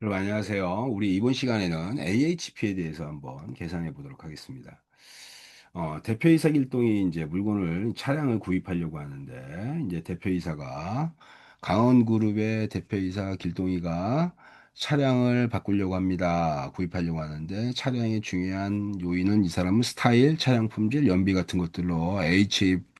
여러분 안녕하세요. 우리 이번 시간에는 AHP에 대해서 한번 계산해 보도록 하겠습니다. 대표이사 길동이 이제 물건을 차량을 구입하려고 하는데 이제 대표이사가 강원그룹의 대표이사 길동이가 차량을 바꾸려고 합니다. 구입하려고 하는데 차량의 중요한 요인은 이 사람은 스타일, 차량 품질, 연비 같은 것들로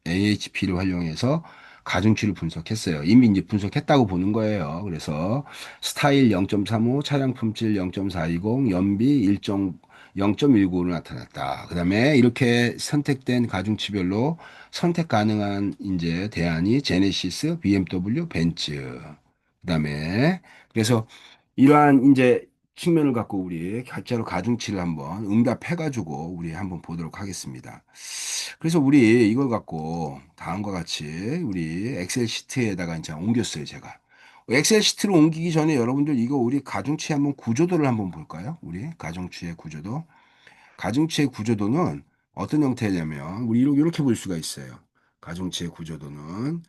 AHP를 활용해서 가중치를 분석했어요. 이미 이제 분석했다고 보는 거예요. 그래서 스타일 0.35, 차량 품질 0.420, 연비 0.19로 나타났다. 그 다음에 이렇게 선택된 가중치별로 선택 가능한 이제 대안이 제네시스, BMW, 벤츠. 그 다음에 그래서 이러한 이제 측면을 갖고 우리 각자로 가중치를 한번 응답해가지고 우리 한번 보도록 하겠습니다. 그래서 우리 이걸 갖고 다음과 같이 우리 엑셀 시트에다가 이제 옮겼어요, 제가. 엑셀 시트로 옮기기 전에 여러분들 이거 우리 가중치 한번 구조도를 한번 볼까요? 우리 가중치의 구조도. 가중치의 구조도는 어떤 형태냐면 우리 이렇게 볼 수가 있어요. 가중치의 구조도는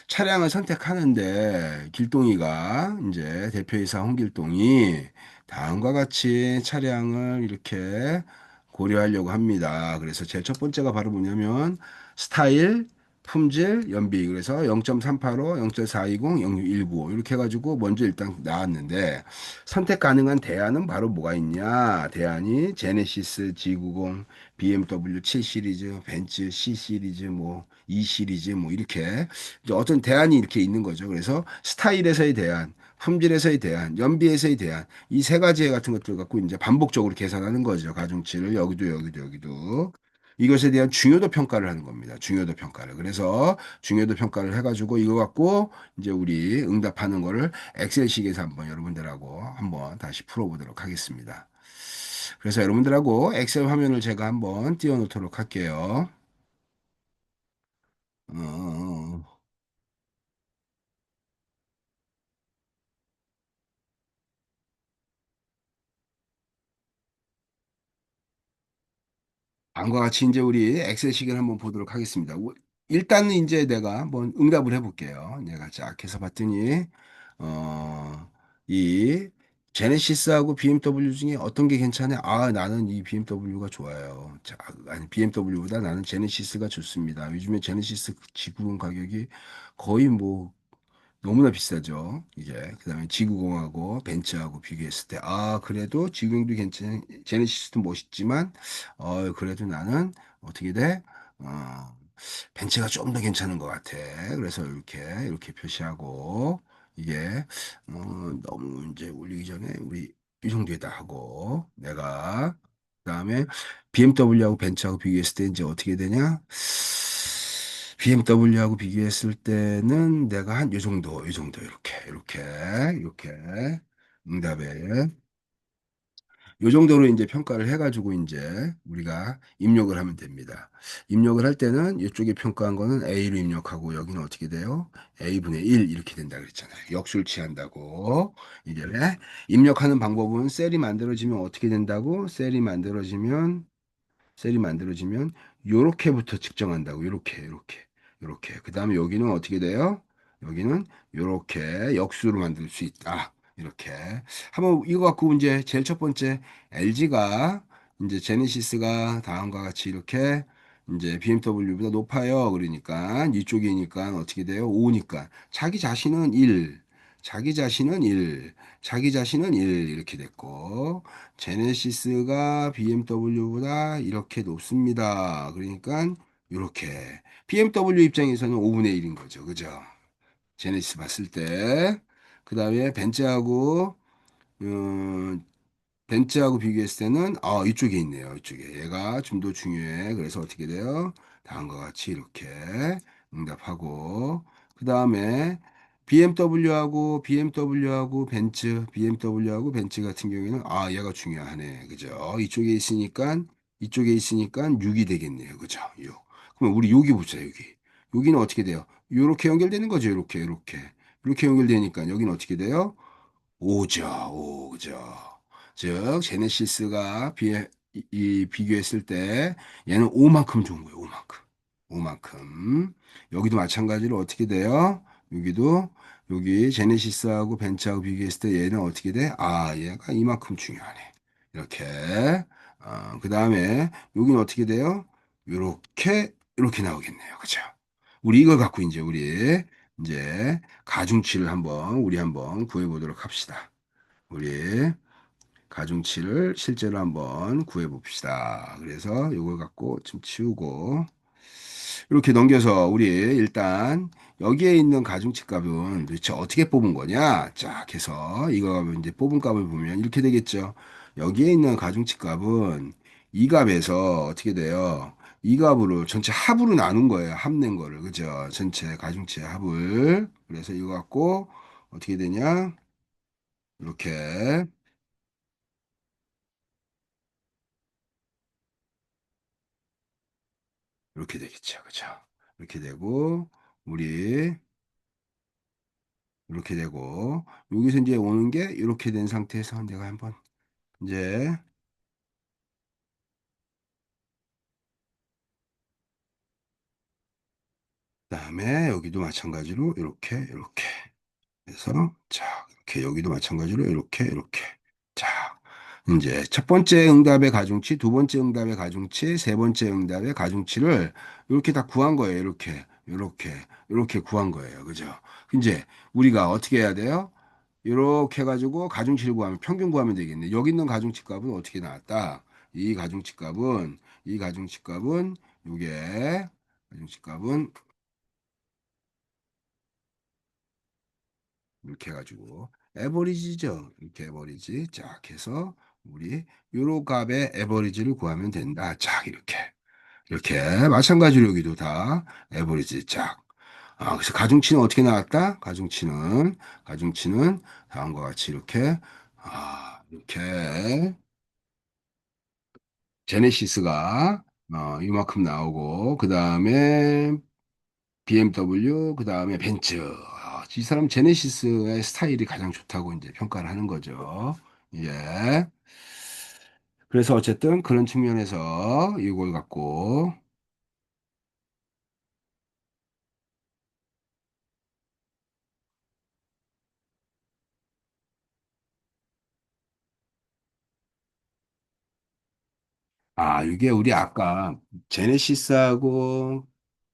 차량을 선택하는데 길동이가 이제 대표이사 홍길동이 다음과 같이 차량을 이렇게 고려하려고 합니다. 그래서 제일 첫 번째가 바로 뭐냐면 스타일, 품질, 연비. 그래서 0.385, 0.420, 0.195 이렇게 해가지고 먼저 일단 나왔는데 선택 가능한 대안은 바로 뭐가 있냐? 대안이 제네시스 G90, BMW 7 시리즈, 벤츠 C 시리즈, 뭐 E 시리즈 뭐 이렇게 이제 어떤 대안이 이렇게 있는 거죠. 그래서 스타일에서의 대안, 품질에서의 대안, 연비에서의 대안 이 세 가지 같은 것들 갖고 이제 반복적으로 계산하는 거죠. 가중치를 여기도 여기도 여기도. 이것에 대한 중요도 평가를 하는 겁니다. 중요도 평가를. 그래서 중요도 평가를 해가지고 이거 갖고 이제 우리 응답하는 거를 엑셀식에서 한번 여러분들하고 한번 다시 풀어보도록 하겠습니다. 그래서 여러분들하고 엑셀 화면을 제가 한번 띄워놓도록 할게요. 어, 다음과 같이 이제 우리 엑셀식을 한번 보도록 하겠습니다. 일단은 이제 내가 한번 응답을 해볼게요. 내가 쫙 해서 봤더니, 이 제네시스하고 BMW 중에 어떤 게 괜찮아? 아, 나는 이 BMW가 좋아요. 자, 아니, BMW보다 나는 제네시스가 좋습니다. 요즘에 제네시스 지구본 가격이 거의 뭐 너무나 비싸죠. 이게 그다음에 지구공하고 벤츠하고 비교했을 때 그래도 지구공도 괜찮 제네시스도 멋있지만 그래도 나는 어떻게 돼? 어 벤츠가 좀 더 괜찮은 것 같아. 그래서 이렇게 표시하고 이게 너무 이제 올리기 전에 우리 이 정도에다 하고 내가 그다음에 BMW하고 벤츠하고 비교했을 때 이제 어떻게 되냐? BMW하고 비교했을 때는 내가 한 요 정도, 이렇게 응답에 요 정도로 이제 평가를 해가지고 이제 우리가 입력을 하면 됩니다. 입력을 할 때는 이쪽에 평가한 거는 A로 입력하고 여기는 어떻게 돼요? A분의 1 이렇게 된다 그랬잖아요. 역수를 취한다고. 이제 입력하는 방법은 셀이 만들어지면 요렇게부터 측정한다고. 요렇게. 그다음에 여기는 어떻게 돼요? 여기는 요렇게 역수로 만들 수 있다. 이렇게. 한번 이거 갖고 이제 제일 첫 번째 LG가 이제 제네시스가 다음과 같이 이렇게 이제 BMW보다 높아요. 그러니까 이쪽이니까 어떻게 돼요? 5니까 자기 자신은 1, 자기 자신은 1 이렇게 됐고 제네시스가 BMW보다 이렇게 높습니다. 그러니까 이렇게 BMW 입장에서는 5분의 1인 거죠. 그죠? 제네시스 봤을 때. 그 다음에 어, 벤츠하고 비교했을 때는 이쪽에 있네요. 이쪽에 얘가 좀 더 중요해. 그래서 어떻게 돼요? 다음과 같이 이렇게 응답하고 그 다음에 BMW하고 벤츠 같은 경우에는 얘가 중요하네. 그죠? 이쪽에 있으니까 6이 되겠네요. 그죠? 6. 그럼 우리 여기 보자. 여기. 여기는 어떻게 돼요? 이렇게 연결되는 거죠. 이렇게 연결되니까 여기는 어떻게 돼요? 5죠, 5, 그죠. 즉, 제네시스가 비교했을 때 얘는 5만큼 좋은 거예요, 5만큼. 5만큼. 여기도 마찬가지로 어떻게 돼요? 여기도 여기 제네시스하고 벤츠하고 비교했을 때 얘는 어떻게 돼? 아, 얘가 이만큼 중요하네. 이렇게. 그 다음에 여기는 어떻게 돼요? 이렇게 나오겠네요. 그죠? 우리 이걸 갖고 이제 가중치를 우리 한번 구해보도록 합시다. 우리 가중치를 실제로 한번 구해봅시다. 그래서 이걸 갖고 좀 치우고 이렇게 넘겨서 우리 일단 여기에 있는 가중치 값은 도대체 어떻게 뽑은 거냐? 자, 해서 이거 이제 뽑은 값을 보면 이렇게 되겠죠. 여기에 있는 가중치 값은 이 값에서 어떻게 돼요? 이 값으로 전체 합으로 나눈 거예요. 합낸 거를. 그죠? 전체 가중치의 합을. 그래서 이거 갖고 어떻게 되냐? 이렇게 이렇게 되겠죠. 그죠? 이렇게 되고 우리 이렇게 되고 여기서 이제 오는 게 이렇게 된 상태에서 내가 한번 이제 그다음에 여기도 마찬가지로 이렇게 해서 자 이렇게 여기도 마찬가지로 이렇게 자 이제 첫 번째 응답의 가중치, 두 번째 응답의 가중치, 세 번째 응답의 가중치를 이렇게 다 구한 거예요. 이렇게 구한 거예요. 그죠? 이제 우리가 어떻게 해야 돼요? 이렇게 해가지고 가중치를 구하면 평균 구하면 되겠네. 여기 있는 가중치 값은 어떻게 나왔다? 이 가중치 값은 요게 가중치 값은 이렇게 해가지고 에버리지죠. 이렇게 에버리지 쫙 해서 우리 요로 값의 에버리지를 구하면 된다. 쫙 이렇게 마찬가지로 여기도 다 에버리지 쫙. 그래서 가중치는 어떻게 나왔다? 가중치는 다음과 같이 이렇게 제네시스가 이만큼 나오고 그 다음에 BMW 그 다음에 벤츠 이 사람 제네시스의 스타일이 가장 좋다고 이제 평가를 하는 거죠. 예. 그래서 어쨌든 그런 측면에서 이걸 갖고 이게 우리 아까 제네시스하고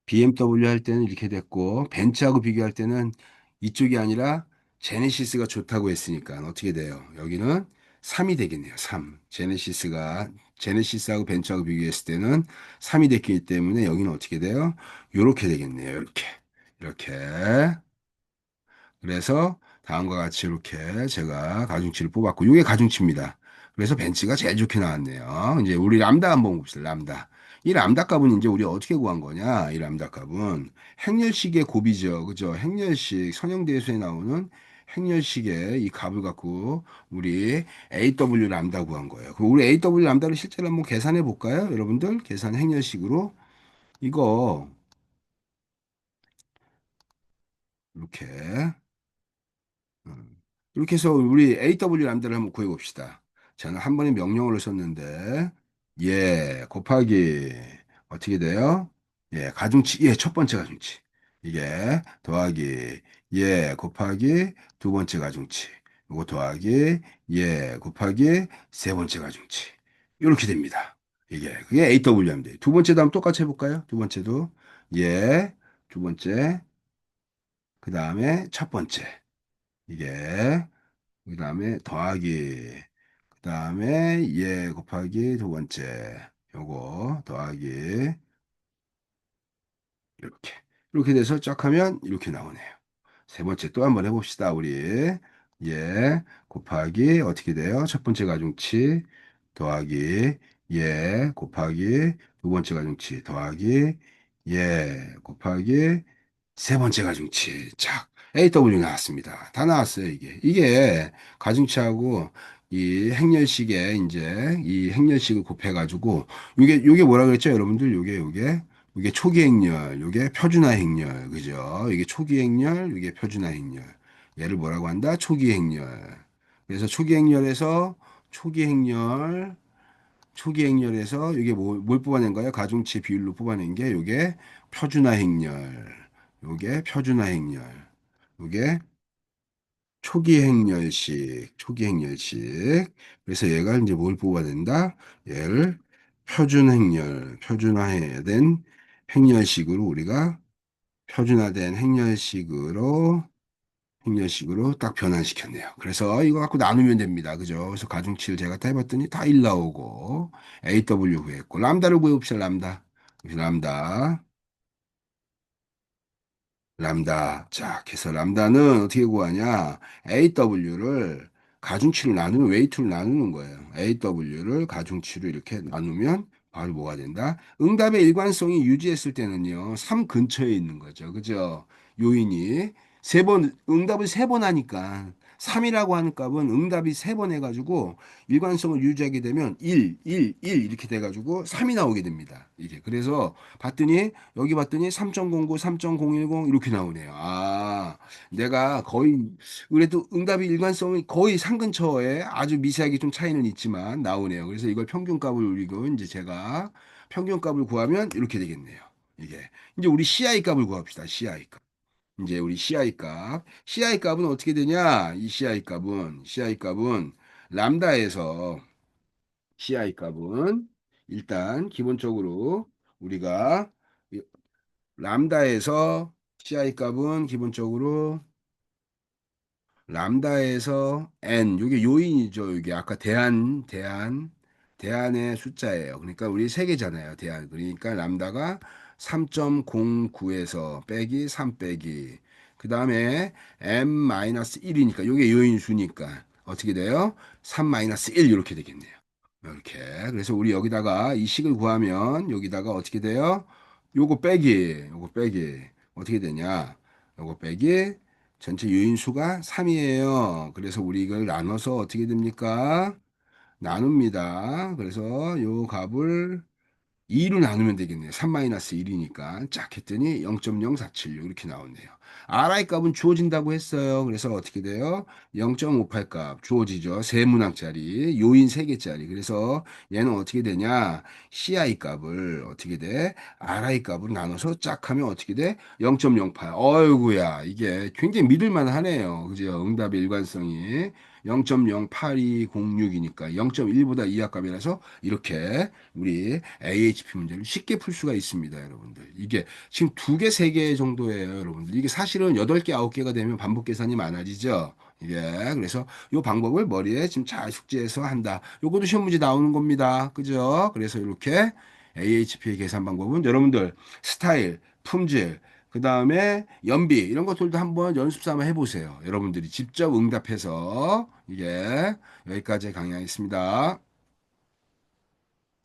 BMW 할 때는 이렇게 됐고, 벤츠하고 비교할 때는 이쪽이 아니라 제네시스가 좋다고 했으니까 어떻게 돼요? 여기는 3이 되겠네요. 3. 제네시스하고 벤츠하고 비교했을 때는 3이 됐기 때문에 여기는 어떻게 돼요? 요렇게 되겠네요. 이렇게. 그래서 다음과 같이 이렇게 제가 가중치를 뽑았고, 이게 가중치입니다. 그래서 벤츠가 제일 좋게 나왔네요. 이제 우리 람다 한번 봅시다. 람다. 이 람다 값은 이제 우리 어떻게 구한 거냐? 이 람다 값은 행렬식의 곱이죠. 그죠? 행렬식, 선형대수에 나오는 행렬식의 이 값을 갖고 우리 AW 람다 구한 거예요. 그럼 우리 AW 람다를 실제로 한번 계산해 볼까요? 여러분들 계산 행렬식으로 이거 이렇게 이렇게 해서 우리 AW 람다를 한번 구해봅시다. 저는 한 번에 명령어를 썼는데, 곱하기, 어떻게 돼요? 첫 번째 가중치. 이게 더하기, 곱하기, 두 번째 가중치. 이거 더하기, 곱하기, 세 번째 가중치. 이렇게 됩니다. 그게 AW 람다. 두 번째도 한번 똑같이 해볼까요? 두 번째도, 예, 두 번째, 그 다음에 첫 번째. 이게, 그 다음에 더하기, 그 다음에 곱하기 두 번째, 요거 더하기, 이렇게. 이렇게 돼서 쫙 하면 이렇게 나오네요. 세 번째 또 한번 해봅시다, 우리. 곱하기, 어떻게 돼요? 첫 번째 가중치, 더하기, 곱하기, 두 번째 가중치, 더하기, 곱하기, 세 번째 가중치. 자, AW 나왔습니다. 다 나왔어요, 이게. 이게 가중치하고 이 행렬식에 이제 이 행렬식을 곱해가지고 요게 뭐라 그랬죠, 여러분들? 이게 초기 행렬, 이게 표준화 행렬, 그죠? 이게 초기 행렬, 이게 표준화 행렬. 얘를 뭐라고 한다? 초기 행렬. 그래서 초기 행렬, 초기 행렬에서 이게 뭘 뽑아낸 거예요? 가중치 비율로 뽑아낸 게 요게 표준화 행렬. 요게 표준화 행렬. 요게 초기 행렬식, 초기 행렬식. 그래서 얘가 이제 뭘 뽑아낸다? 얘를 표준 행렬, 표준화해야 된 행렬식으로 우리가 표준화된 행렬식으로 딱 변환시켰네요. 그래서 이거 갖고 나누면 됩니다. 그죠? 그래서 가중치를 제가 다 해봤더니 다 1 나오고 AW 구했고 람다를 구해봅시다. 람다. 그래서 람다. 자, 그래서 람다는 어떻게 구하냐? AW를 가중치로 나누면 웨이트로 나누는 거예요. AW를 가중치로 이렇게 나누면 바로 뭐가 된다? 응답의 일관성이 유지했을 때는요. 3 근처에 있는 거죠. 그죠? 요인이 응답을 세 번 하니까 3이라고 하는 값은 응답이 세 번 해가지고 일관성을 유지하게 되면 1 이렇게 돼가지고 3이 나오게 됩니다. 이게. 그래서 여기 봤더니 3.09, 3.010 이렇게 나오네요. 아, 내가 거의 그래도 응답이 일관성이 거의 상근처에 아주 미세하게 좀 차이는 있지만 나오네요. 그래서 이걸 평균값을 우리고 이제 제가 평균값을 구하면 이렇게 되겠네요. 이게 이제 우리 CI 값을 구합시다. CI 값. 이제 우리 CI 값. CI 값은 어떻게 되냐? 이 CI 값은 람다에서 CI 값은 일단 기본적으로 우리가 람다에서 CI 값은 기본적으로 람다에서 n 이게 요인이죠. 이게 아까 대안의 숫자예요. 그러니까 우리 세 개잖아요. 대안. 그러니까 람다가 3.09에서 빼기 3 빼기 그 다음에 m-1이니까 이게 요인 수니까 어떻게 돼요? 3-1 이렇게 되겠네요. 이렇게. 그래서 우리 여기다가 이 식을 구하면 여기다가 어떻게 돼요? 요거 빼기 어떻게 되냐? 요거 빼기 전체 유인수가 3이에요. 그래서 우리 이걸 나눠서 어떻게 됩니까? 나눕니다. 그래서 요 값을 2로 나누면 되겠네요. 3-1이니까 쫙 했더니 0.0476 이렇게 나오네요. RI 값은 주어진다고 했어요. 그래서 어떻게 돼요? 0.58 값 주어지죠. 세 문항짜리 요인 3개짜리. 그래서 얘는 어떻게 되냐? CI 값을 어떻게 돼? RI 값으로 나눠서 쫙 하면 어떻게 돼? 0.08. 어이구야. 이게 굉장히 믿을만 하네요. 그죠? 응답의 일관성이 0.08206이니까 0.1보다 이하값이라서 이렇게 우리 AHP 문제를 쉽게 풀 수가 있습니다, 여러분들. 이게 지금 2개, 3개 정도예요, 여러분들. 이게 사실은 8개, 9개가 되면 반복 계산이 많아지죠. 이게 그래서 이 방법을 머리에 지금 잘 숙지해서 한다. 요것도 시험 문제 나오는 겁니다. 그죠? 그래서 이렇게 AHP의 계산 방법은 여러분들 스타일, 품질, 그 다음에 연비 이런 것들도 한번 연습 삼아 해보세요. 여러분들이 직접 응답해서 이게 여기까지 강의하겠습니다.